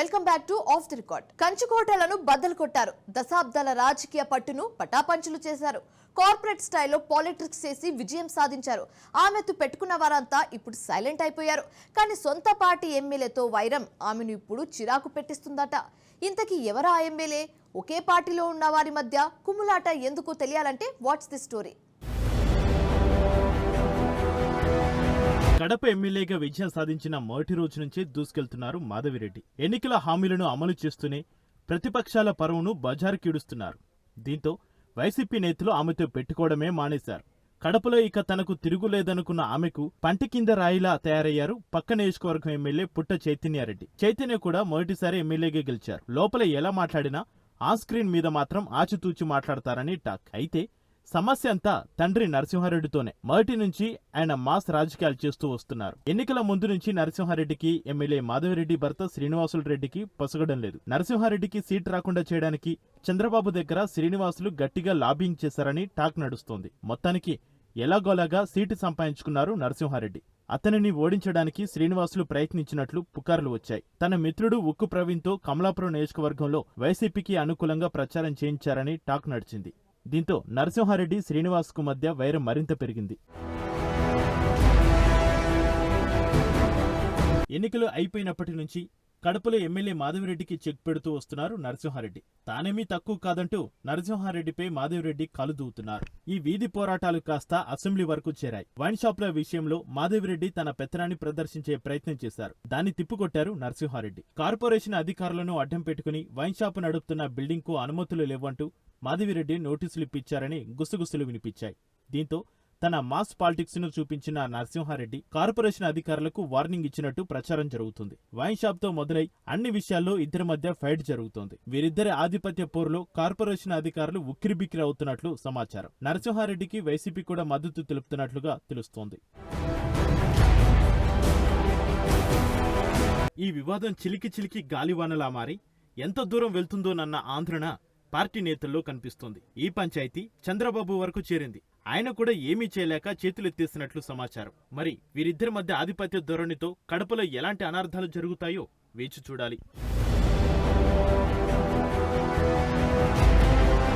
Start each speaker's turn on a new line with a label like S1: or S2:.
S1: Welcome back to off the record. కంచుకోటలను బద్దలు కొట్టారు. దశాబ్దాల రాజకీయ పట్టును పటాపంచులు చేశారు. కార్పొరేట్ స్టైల్లో పాలిటిక్స్ చేసి విజయం సాధించారు. ఆమెతో పెట్టుకున్న వారంతా ఇప్పుడు సైలెంట్ అయిపోయారు. కానీ సొంత పార్టీ ఎమ్మెల్యేతో వైరం ఆమెను ఇప్పుడు చిరాకు పెట్టిస్తుందట. ఇంతకీ ఎవరా ఆ ఎమ్మెల్యే? ఒకే పార్టీలో ఉన్న వారి మధ్య కుమ్ములాట ఎందుకు తెలియాలంటే వాట్స్ ది స్టోరీ.
S2: కడప ఎమ్మెల్యేగా విజయం సాధించిన మొదటి రోజు నుంచే దూసుకెళ్తున్నారు మాధవిరెడ్డి. ఎన్నికల హామీలను అమలు చేస్తూనే ప్రతిపక్షాల పరువును బజారుకీడుస్తున్నారు. దీంతో వైసీపీ నేతలు ఆమెతో పెట్టుకోవడమే మానేశారు. కడపలో ఇక తనకు తిరుగులేదనుకున్న ఆమెకు పంటి కింద రాయిలా తయారయ్యారు పక్క నియోజకవర్గం ఎమ్మెల్యే పుట్ట చైతన్యారెడ్డి. చైతన్య కూడా మొదటిసారి ఎమ్మెల్యేగా గెలిచారు. లోపల ఎలా మాట్లాడినా ఆన్ స్క్రీన్ మీద మాత్రం ఆచితూచి మాట్లాడతారని టాక్. అయితే సమస్య అంతా తండ్రి నరసింహారెడ్డితోనే. మొదటి నుంచి ఆయన మాస్ రాజకీయాలు చేస్తూ వస్తున్నారు. ఎన్నికల ముందు నుంచి నరసింహారెడ్డికి ఎమ్మెల్యే మాధవిరెడ్డి భర్త శ్రీనివాసులు రెడ్డికి పొసగడం లేదు. నరసింహారెడ్డికి సీట్ రాకుండా చేయడానికి చంద్రబాబు దగ్గర శ్రీనివాసులు గట్టిగా లాబింగ్ చేశారని టాక్ నడుస్తోంది. మొత్తానికి ఎలాగోలాగా సీటు సంపాదించుకున్నారు నరసింహారెడ్డి. అతనిని ఓడించడానికి శ్రీనివాసులు ప్రయత్నించినట్లు పుకార్లు వచ్చాయి. తన మిత్రుడు ఉక్కు ప్రవీణ్తో కమలాపురం నియోజకవర్గంలో వైసీపీకి అనుకూలంగా ప్రచారం చేయించారని టాక్ నడిచింది. దీంతో నరసింహారెడ్డి శ్రీనివాస్కు మధ్య వైరం మరింత పెరిగింది. ఎన్నికలు అయిపోయినప్పటి నుంచి కడపలో ఎమ్మెల్యే మాధవిరెడ్డికి చెక్ పెడుతూ వస్తున్నారు నరసింహారెడ్డి. తానేమీ తక్కువ కాదంటూ నరసింహారెడ్డిపై మాధవిరెడ్డి కాలు దూవుతున్నారు. ఈ వీధి పోరాటాలు కాస్త అసెంబ్లీ వరకు చేరాయి. వైన్ షాప్ల విషయంలో మాధవిరెడ్డి తన పెత్తనాన్ని ప్రదర్శించే ప్రయత్నం చేశారు. దాన్ని తిప్పికొట్టారు నరసింహారెడ్డి. కార్పొరేషన్ అధికారులను అడ్డం పెట్టుకుని వైన్ షాపు నడుపుతున్న బిల్డింగ్ కు అనుమతులు లేవంటూ మాధవిరెడ్డి నోటీసులు ఇప్పించారని గుసగుసలు వినిపించాయి. దీంతో తన మాస్ పాలిటిక్స్ ను చూపించిన నరసింహారెడ్డి కార్పొరేషన్ అధికారులకు వార్నింగ్ ఇచ్చినట్టు ప్రచారం జరుగుతుంది. వైన్ షాప్ తో మొదలై అన్ని విషయాల్లో ఇద్దరి మధ్య ఫైట్ జరుగుతోంది. వీరిద్దరి ఆధిపత్య పోరులో కార్పొరేషన్ అధికారులు ఉక్కిరిబిక్కిరి అవుతున్నట్లు సమాచారం. నరసింహారెడ్డికి వైసీపీ కూడా మద్దతు తెలుపుతున్నట్లుగా తెలుస్తోంది. ఈ వివాదం చిలికి గాలివానలా మారి ఎంత దూరం వెళ్తుందోనన్న ఆందోళన పార్టీ నేతల్లో కనిపిస్తోంది. ఈ పంచాయతీ చంద్రబాబు వరకు చేరింది. ఆయన కూడా ఏమీ చేయలేక చేతులెత్తేసినట్లు సమాచారం. మరి వీరిద్దరి మధ్య ఆధిపత్య ధోరణితో కడపలో ఎలాంటి అనర్థాలు జరుగుతాయో వేచి చూడాలి.